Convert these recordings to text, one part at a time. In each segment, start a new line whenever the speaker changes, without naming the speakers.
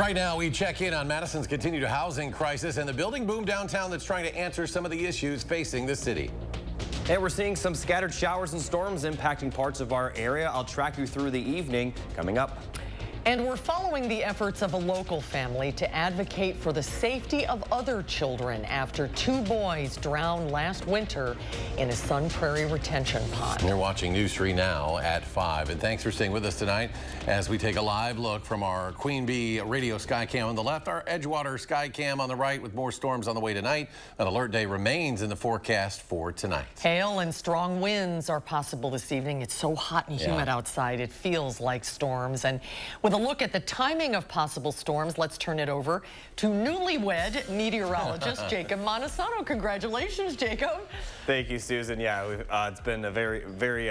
Right now, we check in on Madison's continued housing crisis and the building boom downtown that's trying to answer some of the issues facing the city.
And we're seeing some scattered showers and storms impacting parts of our area. I'll track you through the evening coming up.
And we're following the efforts of a local family to advocate for the safety of other children after 2 boys drowned last winter in a Sun Prairie retention pond.
You're watching News 3 now at 5. And thanks for staying with us tonight as we take a live look from our Queen Bee radio sky cam on the left, our Edgewater sky cam on the right with more storms on the way tonight. An alert day remains in the forecast for tonight.
Hail and strong winds are possible this evening. It's so hot and humid outside. It feels like storms. And with a look at the timing of possible storms, let's turn it over to newlywed meteorologist Jacob Montesano. Congratulations, Jacob.
Thank you, Susan. Yeah, it's been a very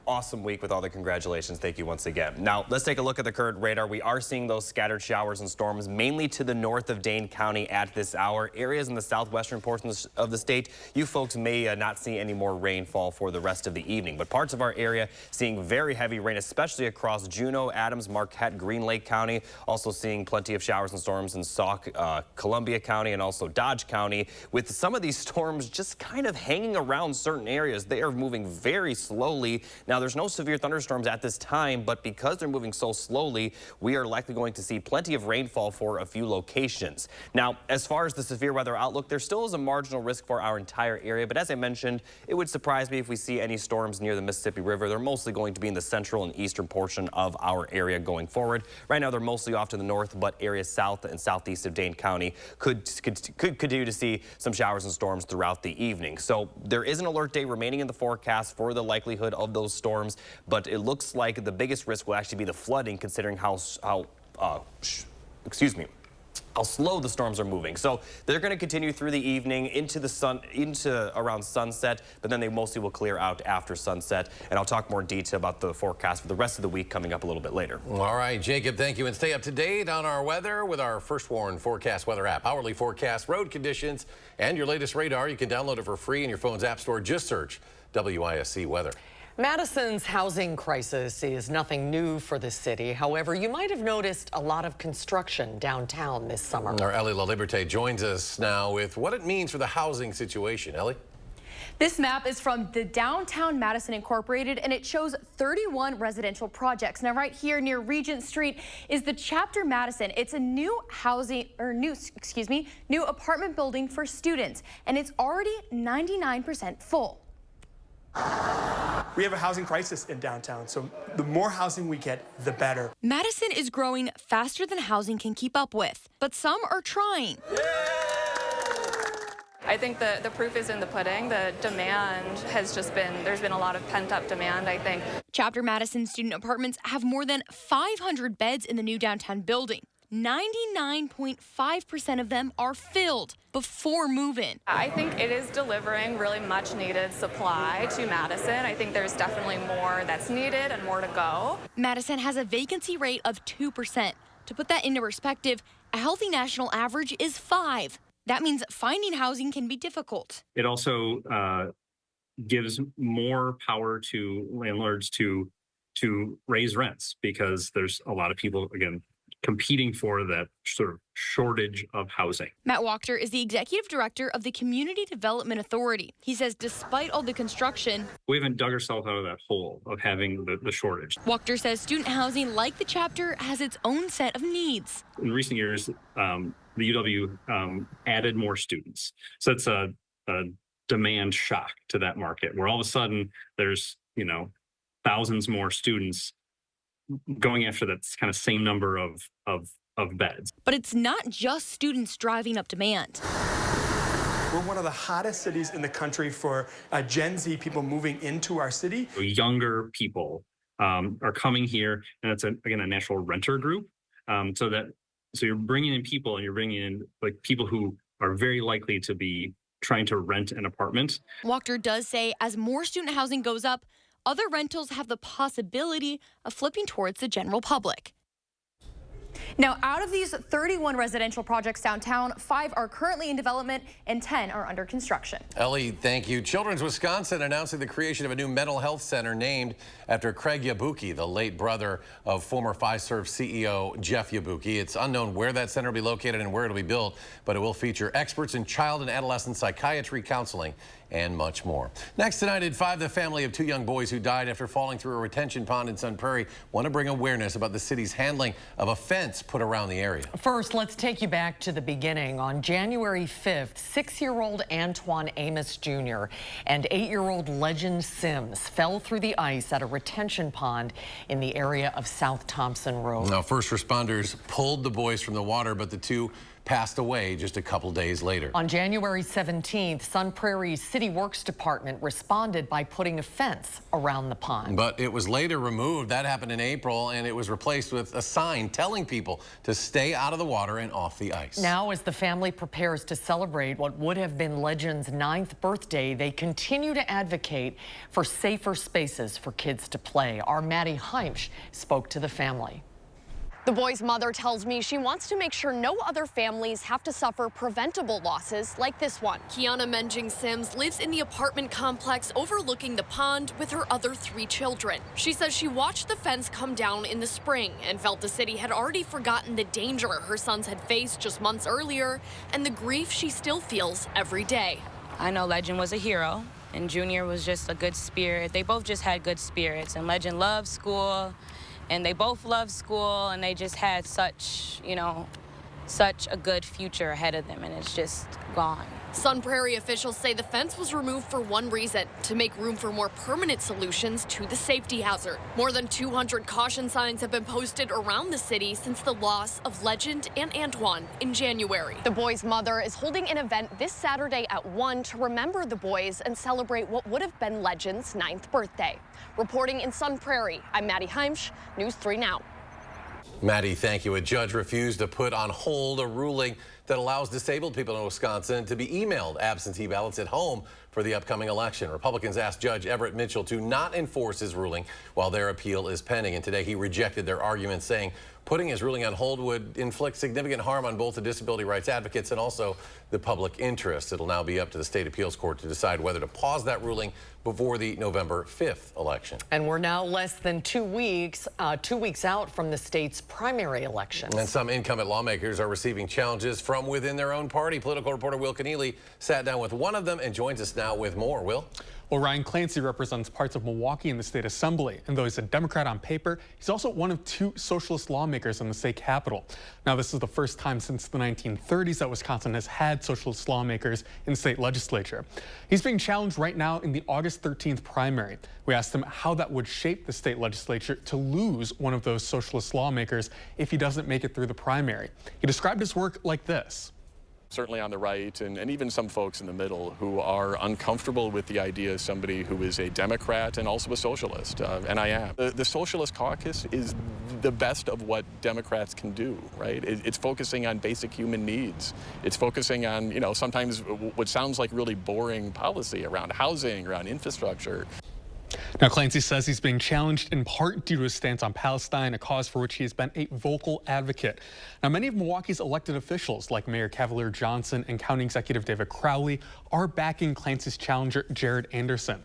awesome week with all the congratulations. Thank you once again. Now, let's take a look at the current radar. We are seeing those scattered showers and storms mainly to the north of Dane County at this hour. Areas in the southwestern portions of the state, you folks may not see any more rainfall for the rest of the evening. But parts of our area seeing very heavy rain, especially across Juneau, Adams, Marquette, Green Lake County. Also seeing plenty of showers and storms in Sauk, Columbia County, and also Dodge County. With some of these storms just kind of hanging around certain areas, they are moving very slowly. Now, there's no severe thunderstorms at this time, but because they're moving so slowly, we are likely going to see plenty of rainfall for a few locations. Now, as far as the severe weather outlook, there still is a marginal risk for our entire area, but as I mentioned, it would surprise me if we see any storms near the Mississippi River. They're mostly going to be in the central and eastern portion of our area going forward. Right now, they're mostly off to the north, but areas south and southeast of Dane County could continue to see some showers and storms throughout the evening. So there is an alert day remaining in the forecast for the likelihood of those storms, but it looks like the biggest risk will actually be the flooding, considering how slow the storms are moving. So they're going to continue through the evening into around sunset, but then they mostly will clear out after sunset. And I'll talk more detail about the forecast for the rest of the week coming up a little bit later.
All right, Jacob, thank you. And stay up to date on our weather with our First Warn Forecast Weather app. Hourly forecast, road conditions, and your latest radar. You can download it for free in your phone's app store. Just search WISC Weather.
Madison's housing crisis is nothing new for the city. However, you might have noticed a lot of construction downtown this summer.
Our Ellie LaLiberte joins us now with what it means for the housing situation. Ellie?
This map is from the Downtown Madison Incorporated, and it shows 31 residential projects. Now, right here near Regent Street is the Chapter Madison. It's a new new apartment building for students, and it's already 99% full.
We have a housing crisis in downtown, so the more housing we get, the better.
Madison is growing faster than housing can keep up with, but some are trying.
I think the proof is in the pudding. The demand has there's been a lot of pent-up demand, I think.
Chapter Madison student apartments have more than 500 beds in the new downtown building. 99.5% of them are filled before move-in.
I think it is delivering really much needed supply to Madison. I think there's definitely more that's needed and more to go.
Madison has a vacancy rate of 2%. To put that into perspective, a healthy national average is 5%. That means finding housing can be difficult.
It also gives more power to landlords to raise rents, because there's a lot of people, again, competing for that sort of shortage of housing.
Matt Wachter is the executive director of the Community Development Authority. He says despite all the construction,
we haven't dug ourselves out of that hole of having the shortage.
Wachter says student housing, like the chapter, has its own set of needs.
In recent years, the UW added more students. So it's a demand shock to that market, where all of a sudden there's, thousands more students going after that kind of same number of beds.
But it's not just students driving up demand.
We're one of the hottest cities in the country for Gen Z people moving into our city.
Younger people are coming here, and it's again a natural renter group. So you're bringing in people, and you're bringing in people who are very likely to be trying to rent an apartment.
Wachter does say as more student housing goes up, other rentals have the possibility of flipping towards the general public. Now, out of these 31 residential projects downtown, 5 are currently in development and 10 are under construction.
Ellie, thank you. Children's Wisconsin announcing the creation of a new mental health center named after Craig Yabuki, the late brother of former Fiserv CEO Jeff Yabuki. It's unknown where that center will be located and where it'll be built, but it will feature experts in child and adolescent psychiatry, counseling, and much more. Next tonight at 5, the family of 2 young boys who died after falling through a retention pond in Sun Prairie want to bring awareness about the city's handling of a fence put around the area.
First, let's take you back to the beginning. On January 5th, 6-year-old Antoine Amos Jr. and 8-year-old Legend Sims fell through the ice at a retention pond in the area of South Thompson Road.
Now, first responders pulled the boys from the water, but the 2 passed away just a couple days later.
On January 17th, Sun Prairie's City Works Department responded by putting a fence around the pond.
But it was later removed. That happened in April, and it was replaced with a sign telling people to stay out of the water and off the ice.
Now, as the family prepares to celebrate what would have been Legend's 9th birthday, they continue to advocate for safer spaces for kids to play. Our Maddie Heimsch spoke to the family.
The boy's mother tells me she wants to make sure no other families have to suffer preventable losses like this one. Kiana Menjing Sims lives in the apartment complex overlooking the pond with her other 3 children. She says she watched the fence come down in the spring and felt the city had already forgotten the danger her sons had faced just months earlier and the grief she still feels every day.
I know Legend was a hero and Junior was just a good spirit. They both just had good spirits, and Legend loved school. And they both loved school, and they just had such, such a good future ahead of them, and it's just gone.
Sun Prairie officials say the fence was removed for one reason, to make room for more permanent solutions to the safety hazard. More than 200 caution signs have been posted around the city since the loss of Legend and Antoine in January. The boys' mother is holding an event this Saturday at 1 to remember the boys and celebrate what would have been Legend's 9th birthday. Reporting in Sun Prairie, I'm Maddie Heimsch, News 3 Now.
Maddie, thank you. A judge refused to put on hold a ruling that allows disabled people in Wisconsin to be emailed absentee ballots at home for the upcoming election. Republicans asked Judge Everett Mitchell to not enforce his ruling while their appeal is pending. And today he rejected their argument, saying putting his ruling on hold would inflict significant harm on both the disability rights advocates and also the public interest. It'll now be up to the state appeals court to decide whether to pause that ruling before the November 5th election.
And we're now less than 2 weeks out from the state's primary elections.
And some incumbent lawmakers are receiving challenges from within their own party. Political reporter Will Keneally sat down with one of them and joins us now with more. Will?
Well, Ryan Clancy represents parts of Milwaukee in the state assembly, and though he's a Democrat on paper, he's also one of 2 socialist lawmakers in the state capitol. Now, this is the first time since the 1930s that Wisconsin has had socialist lawmakers in the state legislature. He's being challenged right now in the August 13th primary. We asked him how that would shape the state legislature to lose one of those socialist lawmakers if he doesn't make it through the primary. He described his work like this.
Certainly on the right and even some folks in the middle who are uncomfortable with the idea of somebody who is a Democrat and also a socialist, and I am. The Socialist Caucus is the best of what Democrats can do, right? It's focusing on basic human needs. It's focusing on, sometimes what sounds like really boring policy around housing, around infrastructure.
Now, Clancy says he's being challenged in part due to his stance on Palestine, a cause for which he has been a vocal advocate. Now, many of Milwaukee's elected officials, like Mayor Cavalier Johnson and County Executive David Crowley, are backing Clancy's challenger, Jared Anderson.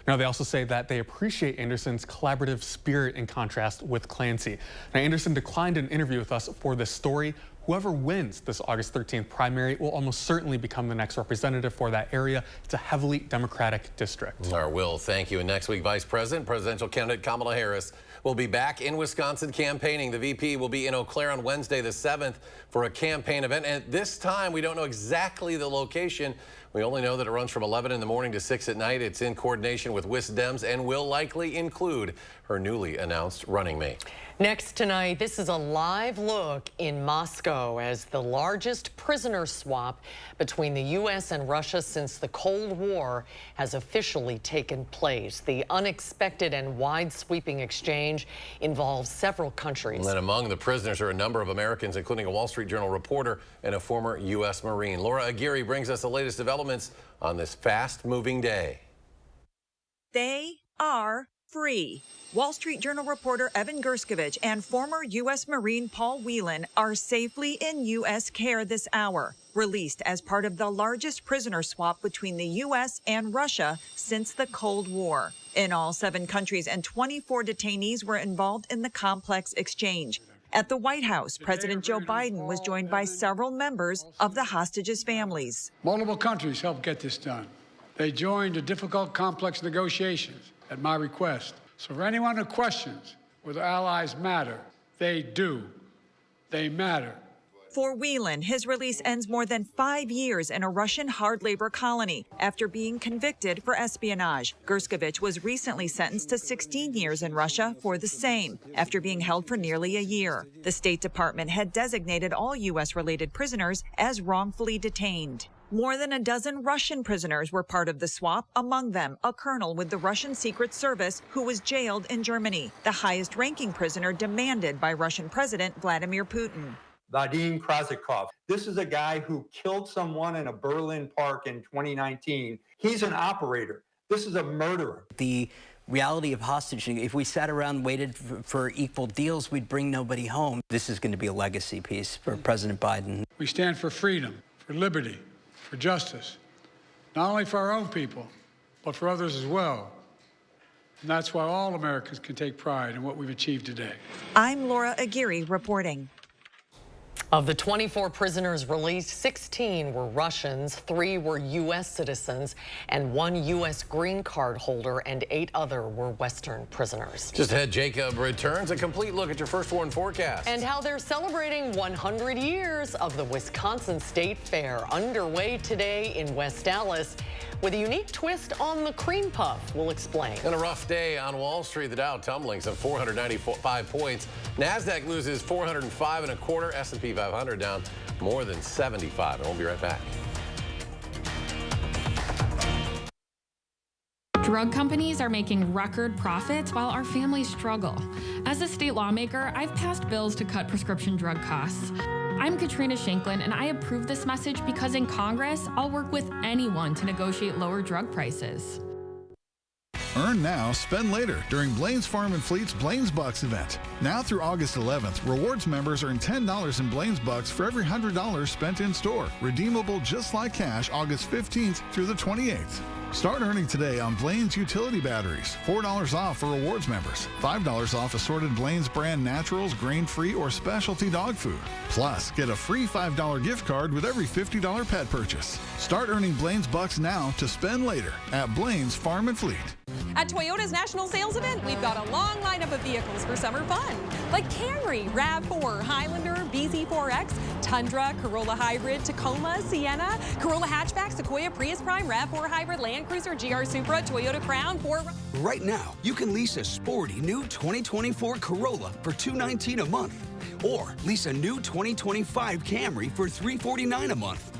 Now, they also say that they appreciate Anderson's collaborative spirit in contrast with Clancy. Now, Anderson declined an interview with us for this story. Whoever wins this August 13th primary will almost certainly become the next representative for that area. It's a heavily Democratic district.
All right, Will, thank you. And next week, presidential candidate Kamala Harris will be back in Wisconsin campaigning. The VP will be in Eau Claire on Wednesday the 7th for a campaign event. And this time, we don't know exactly the location. We only know that it runs from 11 in the morning to 6 at night. It's in coordination with WISC Dems and will likely include her newly announced running mate.
Next tonight, this is a live look in Moscow as the largest prisoner swap between the U.S. and Russia since the Cold War has officially taken place. The unexpected and wide-sweeping exchange involves several countries.
And among the prisoners are a number of Americans, including a Wall Street Journal reporter and a former U.S. Marine. Laura Aguirre brings us the latest developments on this fast-moving day.
They are free. Wall Street Journal reporter Evan Gerskovich and former U.S. Marine Paul Whelan are safely in U.S. care this hour, released as part of the largest prisoner swap between the U.S. and Russia since the Cold War. In all, 7 countries and 24 detainees were involved in the complex exchange. At the White House, President Joe Biden was joined by several members of the hostages' families.
Multiple countries helped get this done. They joined the difficult, complex negotiations at my request. So for anyone who questions whether allies matter, they do. They matter.
For Whelan, his release ends more than 5 years in a Russian hard labor colony after being convicted for espionage. Gerskovich was recently sentenced to 16 years in Russia for the same, after being held for nearly a year. The State Department had designated all U.S.-related prisoners as wrongfully detained. More than a dozen Russian prisoners were part of the swap, among them a colonel with the Russian Secret Service who was jailed in Germany, the highest-ranking prisoner demanded by Russian President Vladimir Putin.
Vadim Krasikov. This is a guy who killed someone in a Berlin park in 2019. He's an operator. This is a murderer.
The reality of hostage, if we sat around and waited for equal deals, we'd bring nobody home. This is going to be a legacy piece for President Biden.
We stand for freedom, for liberty, for justice, not only for our own people, but for others as well. And that's why all Americans can take pride in what we've achieved today.
I'm Laura Aguirre reporting.
Of the 24 prisoners released, 16 were Russians, 3 were U.S. citizens, and 1 U.S. green card holder, and 8 other were Western prisoners.
Just ahead, Jacob returns. A complete look at your first warn forecast.
And how they're celebrating 100 years of the Wisconsin State Fair, underway today in West Dallas. With a unique twist on the cream puff, we'll explain.
And a rough day on Wall Street. The Dow tumbling some 495 points. NASDAQ loses 405 1/4. S&P 500 down more than 75. And we'll be right back.
Drug companies are making record profits while our families struggle. As a state lawmaker, I've passed bills to cut prescription drug costs. I'm Katrina Shanklin, and I approve this message because in Congress, I'll work with anyone to negotiate lower drug prices.
Earn now, spend later during Blaine's Farm and Fleet's Blaine's Bucks event. Now through August 11th, rewards members earn $10 in Blaine's Bucks for every $100 spent in store. Redeemable just like cash August 15th through the 28th. Start earning today on Blaine's utility batteries. $4 off for rewards members. $5 off assorted Blaine's brand naturals, grain-free, or specialty dog food. Plus, get a free $5 gift card with every $50 pet purchase. Start earning Blaine's Bucks now to spend later at Blaine's Farm and Fleet.
At Toyota's National Sales Event, we've got a long lineup of vehicles for summer fun, like Camry, RAV4, Highlander, BZ4X, Tundra, Corolla Hybrid, Tacoma, Sienna, Corolla Hatchback, Sequoia, Prius Prime, RAV4 Hybrid, Land Cruiser, GR Supra, Toyota Crown, Ford.
Right now, you can lease a sporty new 2024 Corolla for $219 a month, or lease a new 2025 Camry for $349 a month.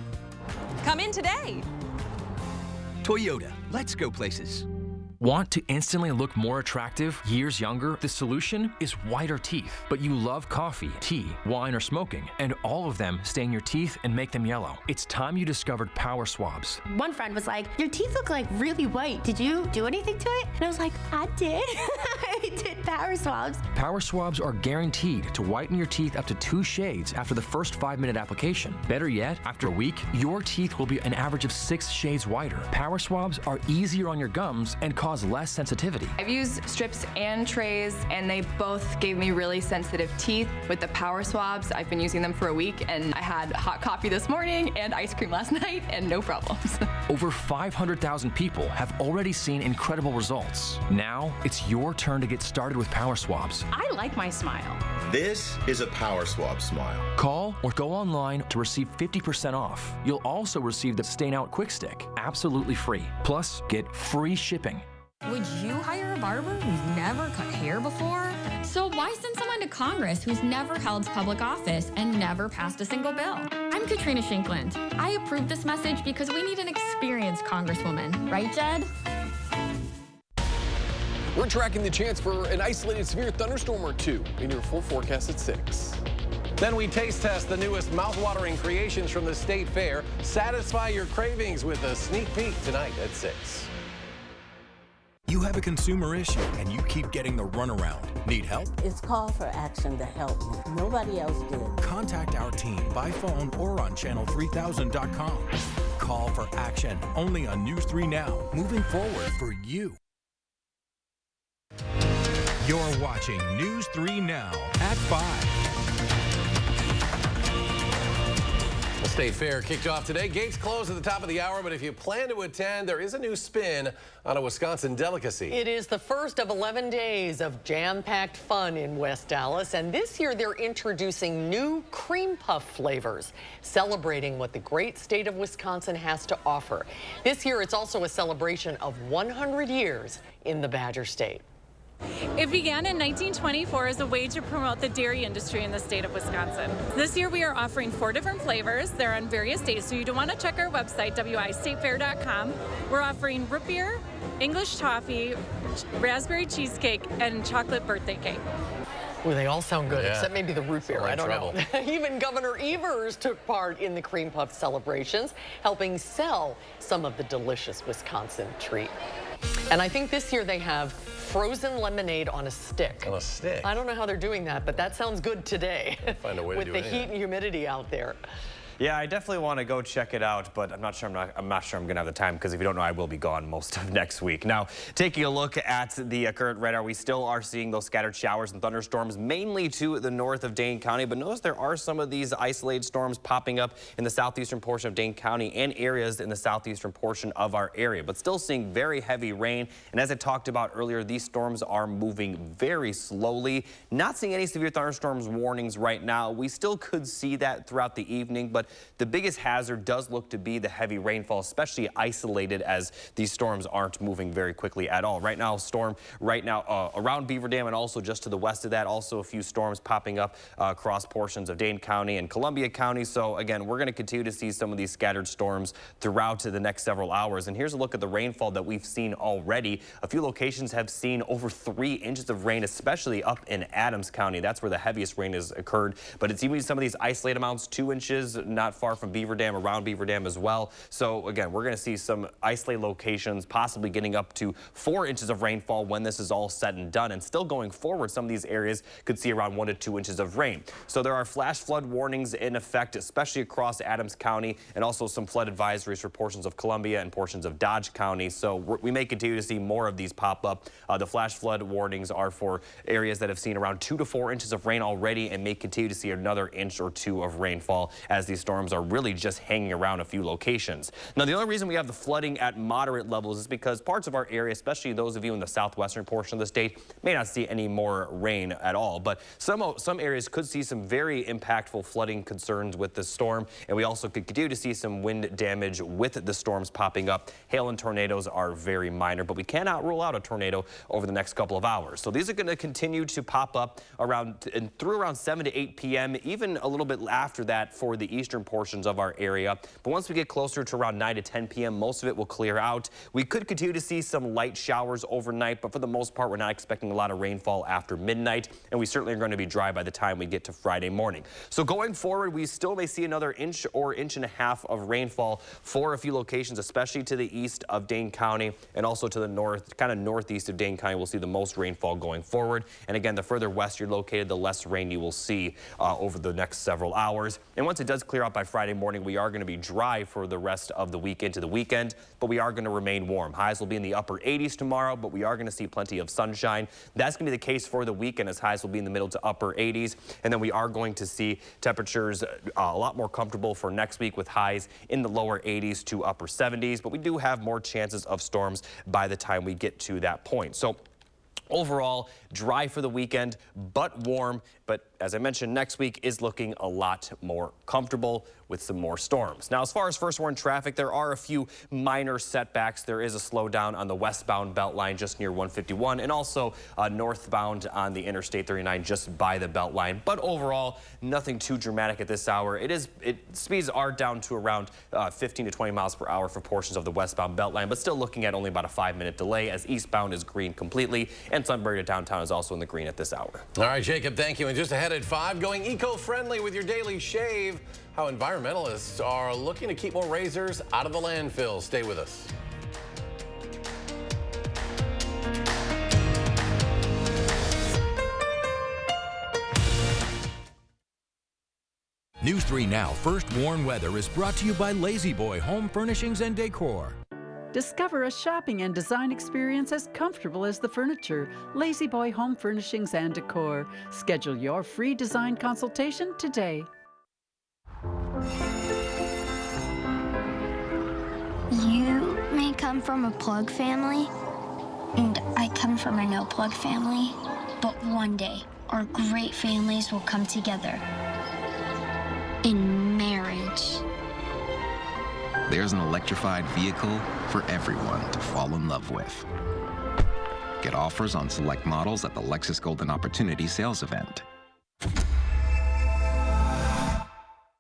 Come in today.
Toyota, let's go places.
Want to instantly look more attractive, years younger? The solution is whiter teeth. But you love coffee, tea, wine, or smoking, and all of them stain your teeth and make them yellow. It's time you discovered Power Swabs.
One friend was like, your teeth look like really white. Did you do anything to it? And I was like, I did. I did Power Swabs.
Power Swabs are guaranteed to whiten your teeth up to 2 shades after the first 5-minute application. Better yet, after a week, your teeth will be an average of 6 shades whiter. Power Swabs are easier on your gums and cause less sensitivity.
I've used strips and trays, and they both gave me really sensitive teeth. With the Power Swabs, I've been using them for a week, and I had hot coffee this morning and ice cream last night, and no problems.
Over 500,000 people have already seen incredible results. Now, it's your turn to get started with Power Swabs.
I like my smile.
This is a Power Swab smile.
Call or go online to receive 50% off. You'll also receive the Stain Out Quick Stick, absolutely free. Plus, get free shipping.
Would you hire a barber who's never cut hair before? So why send someone to Congress who's never held public office and never passed a single bill? I'm Katrina Shankland. I approve this message because we need an experienced congresswoman. Right, Jed?
We're tracking the chance for an isolated severe thunderstorm or two in your full forecast at 6.
Then we taste test the newest mouth-watering creations from the State Fair. Satisfy your cravings with a sneak peek tonight at 6.
You have a consumer issue and you keep getting the runaround. Need help?
It's call for action to help me. Nobody else did.
Contact our team by phone or on channel3000.com. Call for action only on News 3 Now, moving forward for you. You're watching News 3 Now at 5.
The State Fair kicked off today. Gates closed at the top of the hour, but if you plan to attend, there is a new spin on a Wisconsin delicacy.
It is the first of 11 days of jam-packed fun in West Dallas, and this year they're introducing new cream puff flavors, celebrating what the great state of Wisconsin has to offer. This year it's also a celebration of 100 years in the Badger State.
It began in 1924 as a way to promote the dairy industry in the state of Wisconsin. This year we are offering 4 different flavors. They're on various days, so you do want to check our website, WISCTatefair.com. We're offering root beer, English toffee, raspberry cheesecake, and chocolate birthday cake.
Well, they all sound good,
Yeah.
except maybe the root beer. I don't know.
trouble.
Even Governor Evers took part in the cream puff celebrations, helping sell some of the delicious Wisconsin treat. And I think this year they have frozen lemonade on a stick.
On a stick?
I don't know how they're doing that, but that sounds good today.
Find a way to do
with
it
the heat and humidity out there.
Yeah, I definitely want to go check it out, but I'm not sure I'm going to have the time, because if you don't know, I will be gone most of next week. Now, taking a look at the current radar, we still are seeing those scattered showers and thunderstorms, mainly to the north of Dane County, but notice there are some of these isolated storms popping up in the southeastern portion of Dane County and areas in the southeastern portion of our area, but still seeing very heavy rain. And as I talked about earlier, these storms are moving very slowly. Not seeing any severe thunderstorms warnings right now. We still could see that throughout the evening, but the biggest hazard does look to be the heavy rainfall, especially isolated, as these storms aren't moving very quickly at all. Right now, around Beaver Dam and also just to the west of that, also a few storms popping up across portions of Dane County and Columbia County. So again, we're going to continue to see some of these scattered storms throughout the next several hours. And here's a look at the rainfall that we've seen already. A few locations have seen over 3 inches of rain, especially up in Adams County. That's where the heaviest rain has occurred. But it's even some of these isolated amounts, 2 inches, not far from Beaver Dam, around Beaver Dam as well. So again, we're going to see some isolated locations possibly getting up to 4 inches of rainfall when this is all said and done. And still going forward, some of these areas could see around 1 to 2 inches of rain. So there are flash flood warnings in effect, especially across Adams County, and also some flood advisories for portions of Columbia and portions of Dodge County. So we may continue to see more of these pop up. The flash flood warnings are for areas that have seen around 2 to 4 inches of rain already and may continue to see another inch or 2 of rainfall, as these storms are really just hanging around a few locations. Now, the only reason we have the flooding at moderate levels is because parts of our area, especially those of you in the southwestern portion of the state, may not see any more rain at all. But some areas could see some very impactful flooding concerns with the storm, and we also could continue to see some wind damage with the storms popping up. Hail and tornadoes are very minor, but we cannot rule out a tornado over the next couple of hours. So these are going to continue to pop up through around 7 to 8 p.m., even a little bit after that for the eastern portions of our area. But once we get closer to around 9 to 10 p.m., most of it will clear out. We could continue to see some light showers overnight, but for the most part, we're not expecting a lot of rainfall after midnight, and we certainly are going to be dry by the time we get to Friday morning. So going forward, we still may see another inch or inch and a half of rainfall for a few locations, especially to the east of Dane County and also to the north, kind of northeast of Dane County. We'll see the most rainfall going forward. And again, the further west you're located, the less rain you will see over the next several hours. And once it does clear out by Friday morning, we are going to be dry for the rest of the week into the weekend, but we are going to remain warm. Highs will be in the upper 80s tomorrow, but we are going to see plenty of sunshine. That's going to be the case for the weekend, as highs will be in the middle to upper 80s. And then we are going to see temperatures a lot more comfortable for next week, with highs in the lower 80s to upper 70s. But we do have more chances of storms by the time we get to that point. So overall, dry for the weekend, but warm. But as I mentioned, next week is looking a lot more comfortable with some more storms. Now, as far as first warn traffic, there are a few minor setbacks. There is a slowdown on the westbound Beltline just near 151, and also northbound on the Interstate 39 just by the Beltline. But overall, nothing too dramatic at this hour. Speeds are down to around 15 to 20 miles per hour for portions of the westbound Beltline, but still looking at only about a 5-minute delay, as eastbound is green completely, and Sunbury to downtown is also in the green at this hour.
All right, Jacob, thank you. And just ahead at 5, going eco-friendly with your daily shave, how environmentalists are looking to keep more razors out of the landfill. Stay with us.
News 3 Now First Warn Weather is brought to you by Lazy Boy Home Furnishings and Decor.
Discover a shopping and design experience as comfortable as the furniture. Lazy Boy Home Furnishings and Decor. Schedule your free design consultation today.
You may come from a plug family, and I come from a no-plug family, but one day our great families will come together in marriage.
There's an electrified vehicle for everyone to fall in love with. Get offers on select models at the Lexus Golden Opportunity Sales Event.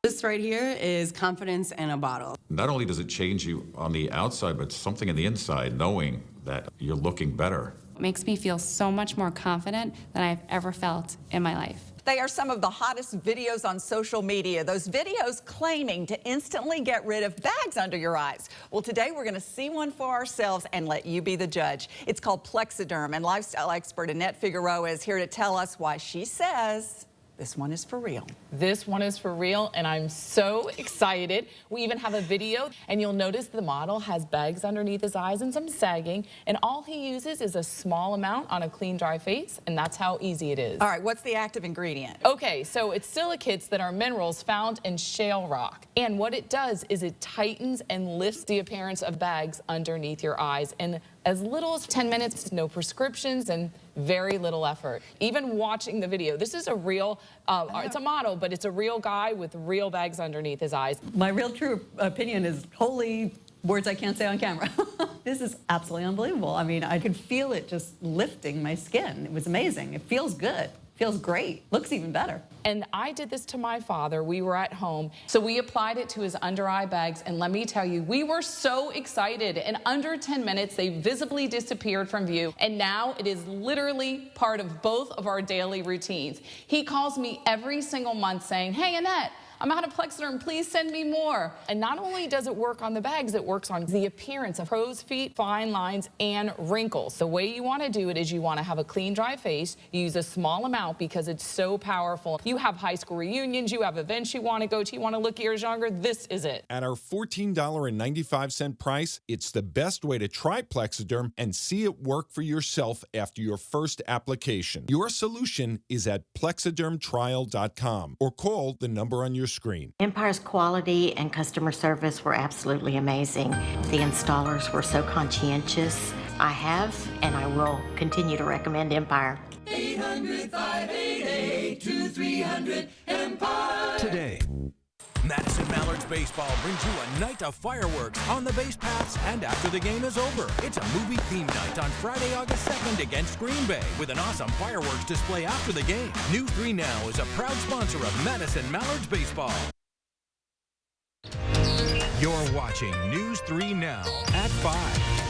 This right here is confidence in a bottle.
Not only does it change you on the outside, but something on the inside, knowing that you're looking better.
It makes me feel so much more confident than I've ever felt in my life.
They are some of the hottest videos on social media. Those videos claiming to instantly get rid of bags under your eyes. Well, today we're going to see one for ourselves and let you be the judge. It's called Plexiderm, and lifestyle expert Annette Figueroa is here to tell us why she says this one is for real.
This one is for real, and I'm so excited. We even have a video, and you'll notice the model has bags underneath his eyes and some sagging, and all he uses is a small amount on a clean, dry face, and that's how easy it is.
All right, what's the active ingredient?
Okay, so it's silicates that are minerals found in shale rock, and what it does is it tightens and lifts the appearance of bags underneath your eyes in as little as 10 minutes, no prescriptions, and very little effort. Even watching the video, this is a real, it's a model, but it's a real guy with real bags underneath his eyes.
My real true opinion is holy words I can't say on camera. This is absolutely unbelievable. I mean, I could feel it just lifting my skin. It was amazing. It feels good. Feels great. Looks even better.
And I did this to my father. We were at home. So we applied it to his under eye bags. And let me tell you, we were so excited. In under 10 minutes, they visibly disappeared from view. And now it is literally part of both of our daily routines. He calls me every single month saying, "Hey, Annette, I'm out of Plexiderm, please send me more." And not only does it work on the bags, it works on the appearance of crow's feet, fine lines, and wrinkles. The way you want to do it is you want to have a clean, dry face. You use a small amount because it's so powerful. You have high school reunions, you have events you want to go to, you want to look years younger, this is it.
At our $14.95 price, it's the best way to try Plexiderm and see it work for yourself after your first application. Your solution is at plexidermtrial.com or call the number on your screen.
Empire's quality and customer service were absolutely amazing. The installers were so conscientious. I have and I will continue to recommend Empire.
800-588-2300 Empire. Today, Madison Mallards Baseball brings you a night of fireworks on the base paths and after the game is over. It's a movie theme night on Friday, August 2nd against Green Bay with an awesome fireworks display after the game. News 3 Now is a proud sponsor of Madison Mallards Baseball. You're watching News 3 Now at 5.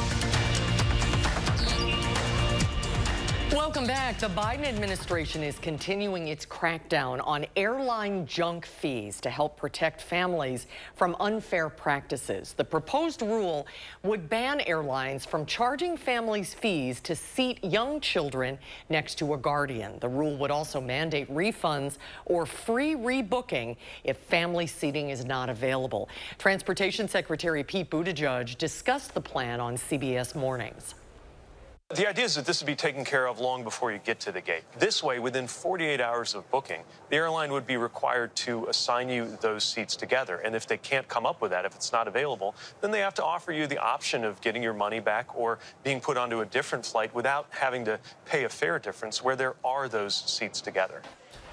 Welcome back. The Biden administration is continuing its crackdown on airline junk fees to help protect families from unfair practices. The proposed rule would ban airlines from charging families fees to seat young children next to a guardian. The rule would also mandate refunds or free rebooking if family seating is not available. Transportation Secretary Pete Buttigieg discussed the plan on CBS Mornings.
The idea is that this would be taken care of long before you get to the gate. This way, within 48 hours of booking, the airline would be required to assign you those seats together. And if they can't come up with that, if it's not available, then they have to offer you the option of getting your money back or being put onto a different flight without having to pay a fare difference where there are those seats together.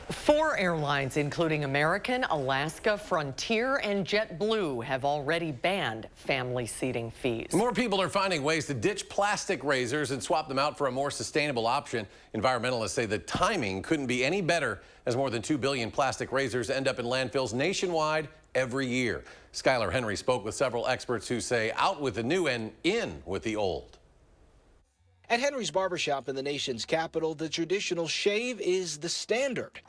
4 airlines, including American, Alaska, Frontier, and JetBlue, have already banned family seating fees.
More people are finding ways to ditch plastic razors and swap them out for a more sustainable option. Environmentalists say the timing couldn't be any better as more than 2 billion plastic razors end up in landfills nationwide every year. Skylar Henry spoke with several experts who say out with the new and in with the old.
At Henry's Barbershop in the nation's capital, the traditional shave is the standard.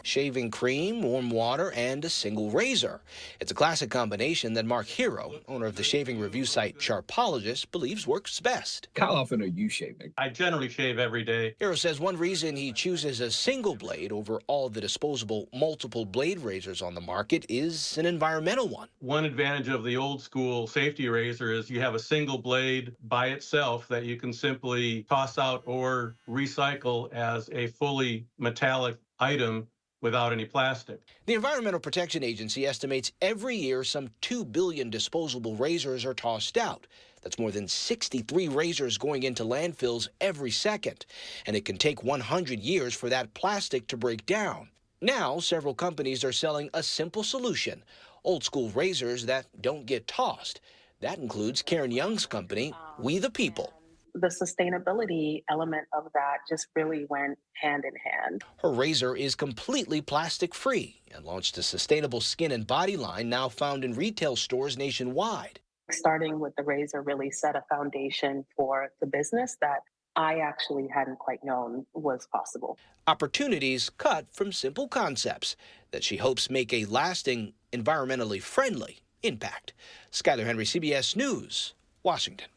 shaving cream, warm water, and a single razor. It's a classic combination that Mark Hero, owner of the shaving review site Sharpologist, believes works best.
How often are you shaving?
I generally shave every day.
Hero says one reason he chooses a single blade over all the disposable multiple blade razors on the market is an environmental one.
One advantage of the old school safety razor is you have a single blade by itself that you can simply toss out or recycle as a fully metallic item without any plastic.
The Environmental Protection Agency estimates every year some 2 billion disposable razors are tossed out. That's more than 63 razors going into landfills every second. And it can take 100 years for that plastic to break down. Now, several companies are selling a simple solution, old school razors that don't get tossed. That includes Karen Young's company, We the People.
The sustainability element of that just really went hand in hand.
Her razor is completely plastic-free and launched a sustainable skin and body line now found in retail stores nationwide.
Starting with the razor really set a foundation for the business that I actually hadn't quite known was possible.
Opportunities cut from simple concepts that she hopes make a lasting, environmentally friendly impact. Skyler Henry, CBS News, Washington.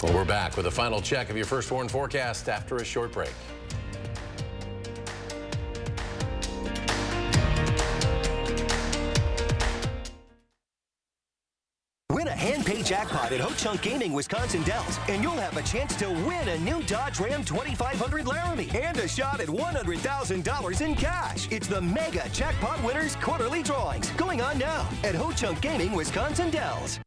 Well, we're back with a final check of your first warn forecast after a short break.
Win a hand-pay jackpot at Ho Chunk Gaming Wisconsin Dells, and you'll have a chance to win a new Dodge Ram 2500 Laramie and a shot at $100,000 in cash. It's the Mega Jackpot Winners Quarterly Drawings going on now at Ho Chunk Gaming Wisconsin Dells.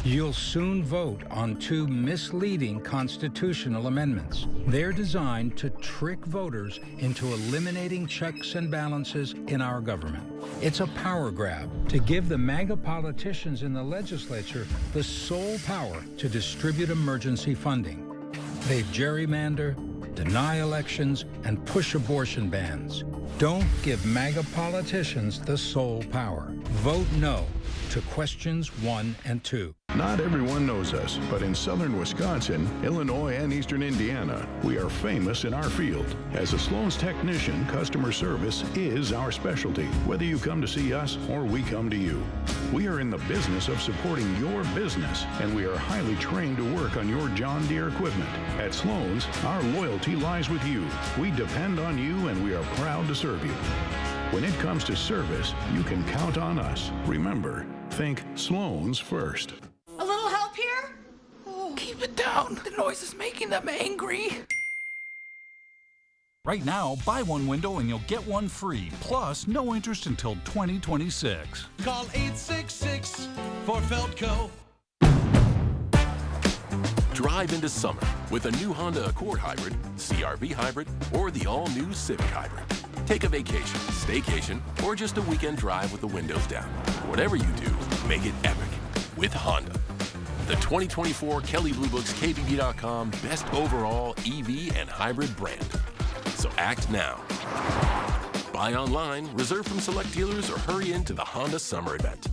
You'll soon vote on two misleading constitutional amendments. They're designed to trick voters into eliminating checks and balances in our government. It's a power grab to give the MAGA politicians in the legislature the sole power to distribute emergency funding. They gerrymander, deny elections, and push abortion bans. Don't give MAGA politicians the sole power. Vote no to questions 1 and 2.
Not everyone knows us, but in southern Wisconsin, Illinois, and eastern Indiana, we are famous in our field. As a Sloan's technician, customer service is our specialty, whether you come to see us or we come to you. We are in the business of supporting your business, and we are highly trained to work on your John Deere equipment. At Sloan's, our loyalty lies with you. We depend on you, and we are proud to serve you. When it comes to service, you can count on us. Remember, think Sloan's first.
A little help here? Oh. Keep it down. The noise is making them angry.
Right now, buy one window and you'll get one free. Plus, no interest until 2026.
Call 866 for Feltco.
Drive into summer with a new Honda Accord Hybrid, CR-V Hybrid, or the all-new Civic Hybrid. Take a vacation, staycation, or just a weekend drive with the windows down. Whatever you do, make it epic with Honda. The 2024 Kelley Blue Book's KBB.com Best Overall EV and Hybrid brand. So act now. Buy online, reserve from select dealers, or hurry into the Honda Summer Event.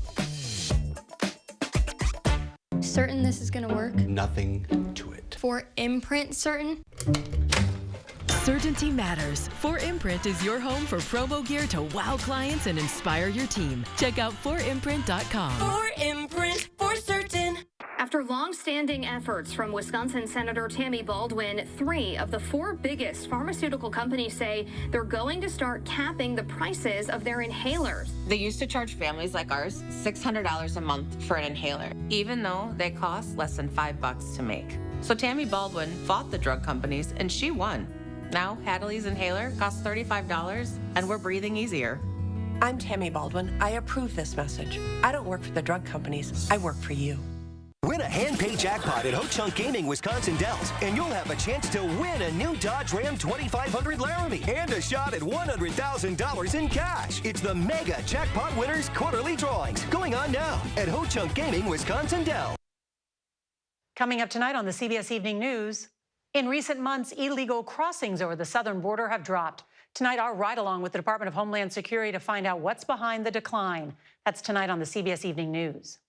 Certain this is gonna work?
Nothing to it.
For imprint certain?
Certainty matters. 4imprint is your home for promo gear to wow clients and inspire your team. Check out 4imprint.com.
4imprint, for certain. After long-standing efforts from Wisconsin Senator Tammy Baldwin, 3 of the 4 biggest pharmaceutical companies say they're going to start capping the prices of their inhalers.
They used to charge families like ours $600 a month for an inhaler, even though they cost less than $5 to make. So Tammy Baldwin fought the drug companies, and she won. Now, Hadley's inhaler costs $35, and we're breathing easier.
I'm Tammy Baldwin. I approve this message. I don't work for the drug companies. I work for you.
Win a hand-pay jackpot at Ho Chunk Gaming Wisconsin Dells, and you'll have a chance to win a new Dodge Ram 2500 Laramie and a shot at $100,000 in cash. It's the Mega Jackpot Winners Quarterly Drawings going on now at Ho Chunk Gaming Wisconsin Dells.
Coming up tonight on the CBS Evening News, in recent months, illegal crossings over the southern border have dropped. Tonight, our ride-along with the Department of Homeland Security to find out what's behind the decline. That's tonight on the CBS Evening News.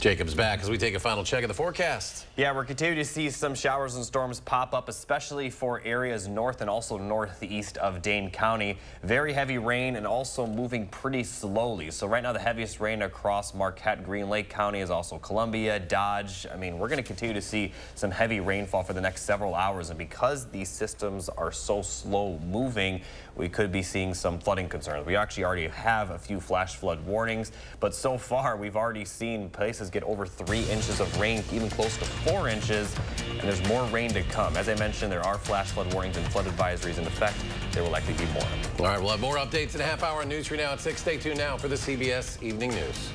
Jacob's back as we take a final check of the forecast.
Yeah, we're continuing to see some showers and storms pop up, especially for areas north and also northeast of Dane County. Very heavy rain and also moving pretty slowly. So right now the heaviest rain across Marquette, Green Lake County is also Columbia, Dodge. I mean, we're going to continue to see some heavy rainfall for the next several hours. And because these systems are so slow moving, we could be seeing some flooding concerns. We actually already have a few flash flood warnings, but so far we've already seen places get over 3 inches of rain, even close to 4 inches, and there's more rain to come. As I mentioned, there are flash flood warnings and flood advisories in effect. There will likely be more.
All right, we'll have more updates in a half hour on News 3 Now at 6. Stay tuned now for the CBS Evening News.